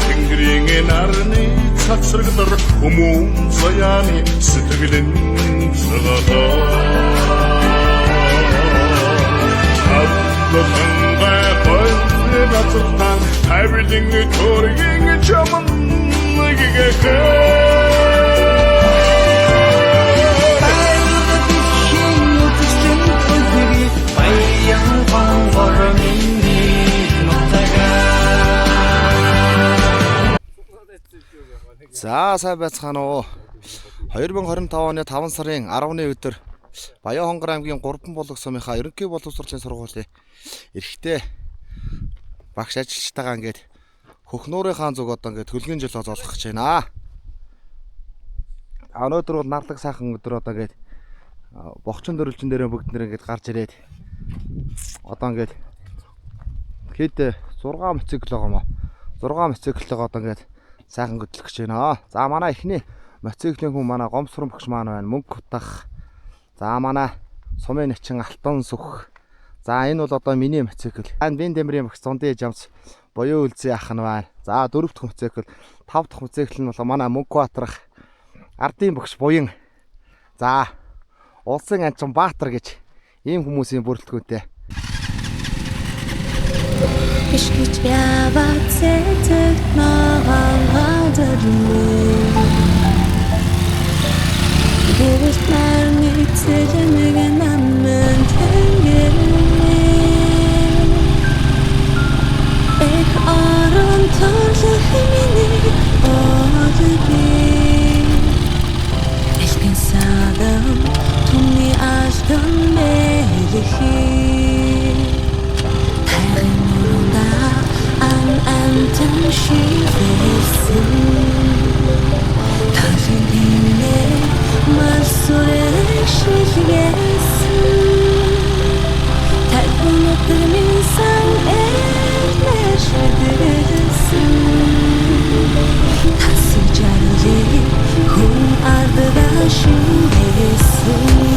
тэнгэрийн нарны цацрагдар хүмүүн заяаны сэтгэлэн цагаатаа Хангай бойны баталхан everything төргийн чаман нэгэхэ За сайн байцгаана уу. 2025 оны 5 сарын 10-ны өдөр Баян-Хонгор аймгийн 3 булаг сумынхаа ерөнхий боловсролын сургуулийн эрэгтэй багш ажилчтайгаа ингээд хөхнөөрийнхаа зүг одоо ингээд төлгийн жил олгох гэж байна. Өнөөдөр бол нарлаг сайхан өдөр одоо ингээд бохчин дөрвөлжин дээрээ бүгд нэр ингээд гарч ирээд одоо ингээд хэд 6 мотоцикл байгаа юм аа. 6 мотоциклыг одоо ингээд сайхан хөдлөх гэж байна. За манай эхний мотоциклийн хүн манай Гомсрон багш маань байна. Мөнгө утах. За манай сумын начин алтан сүх. За энэ бол одоо миний мотоцикл. Бин Дэмрийн багш Зундын жамс Боёо Үлзий ах нь байна. За 4 дахь мотоцикл, 5 дахь мотоцикл нь бол манай Мөнгө Баатрах ардын багш Буян. За улсын анчин Баатар гэж ийм хүмүүсийн бүрэлдэхүүнтэй. Ich geht wer war zählt noch an der Du bist mal mit zählen Namen Ich aron torhimini Ich bin sadam tumi ashdan melihi Anten şifresin Taşın dinle Masure şifresin Terkunatır insan Erleşebilirsin Tasıcarlı Hun arkadaşın değilsin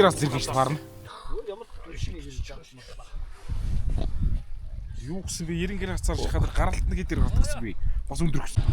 градус зэрэгч таарна. Юу гэсэн би 90 градусаар шахаад гаралт нэг дээр гарах гэсэн би. Бас өндөр гэсэн.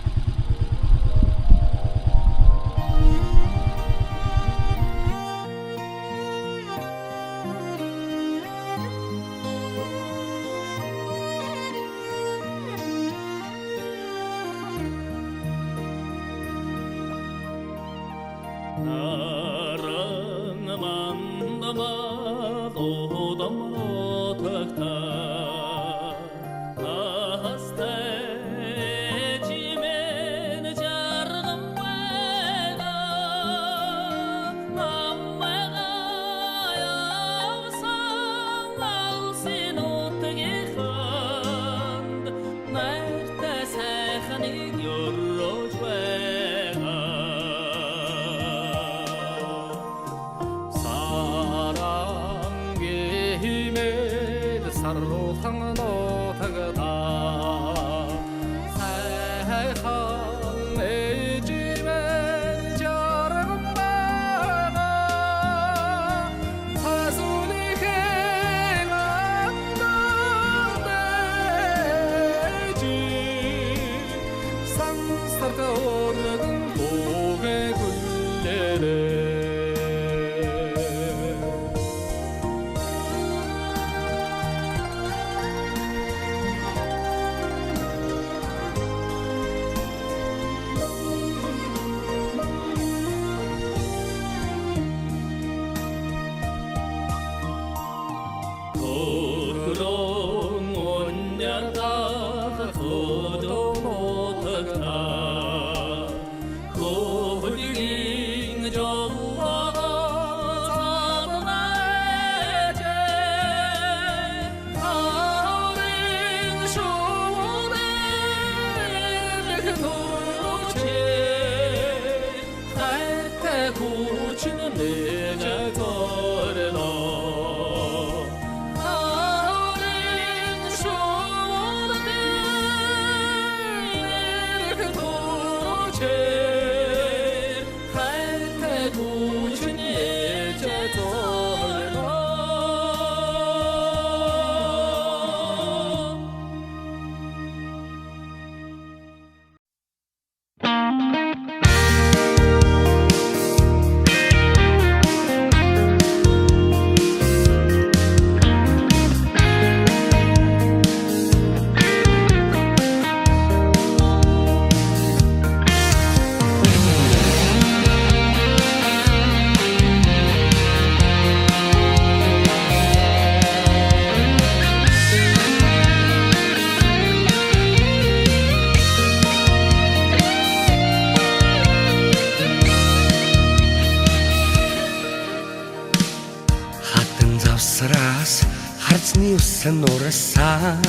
Харцны усан нурсан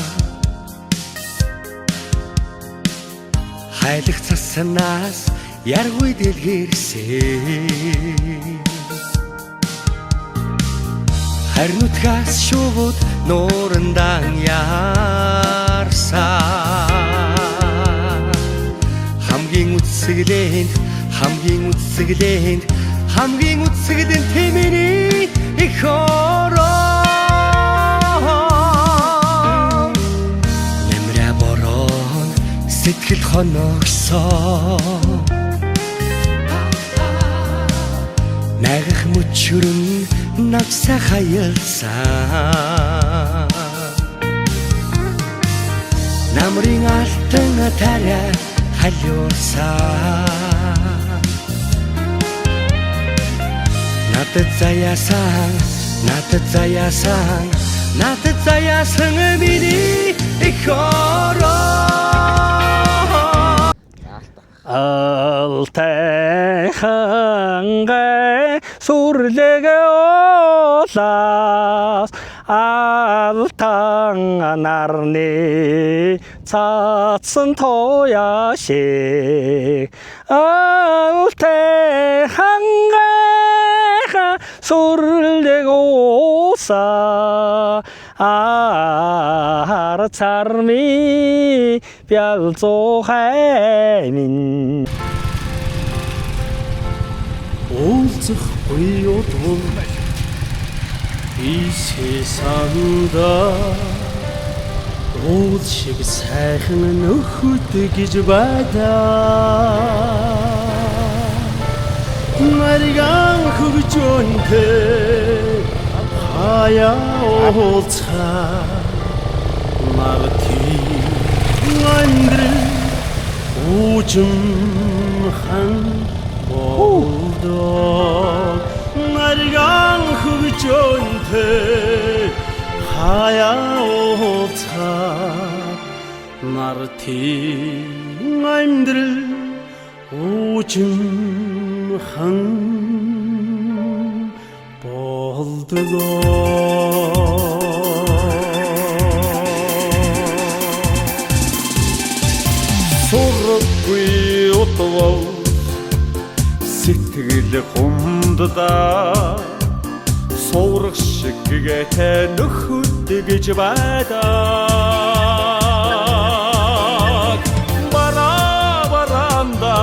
хайлах цаснаас яргүй дэлгэрсэн харнутгаас шууд нуурандаа ярсан хамгийн үсгэлэнд тэмэний их хороо нэмрэ борон сэтгэл хоногсон нагах мөчрөн навса хаялсан намрын алтан тарай халиулсан надад заяасан миний их хороо алтай хангай сүрлэгээ олаас алтан нарны цацсан тояшиг алтай хангай сүрлэг ууса ар царми бялзохаймин уулзахгүй удам би 세상да уул шиг сайхан нөхөд гэж байдаа нариган хөгжөнтэй хаяа уулзаа магти вандрын уужимхан болдог нариган хөгжөнтэй хаяолцаа нар тийм амьдрал уужимхан болдгоо сурггүй утвал сэтгэл гомддаа суурах шиг гэтэй нөхөд гэж байдаг баранда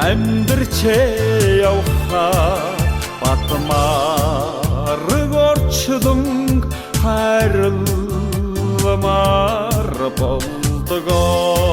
амьдрчээ явхаа батмаар горчлон хайрламар болдгоо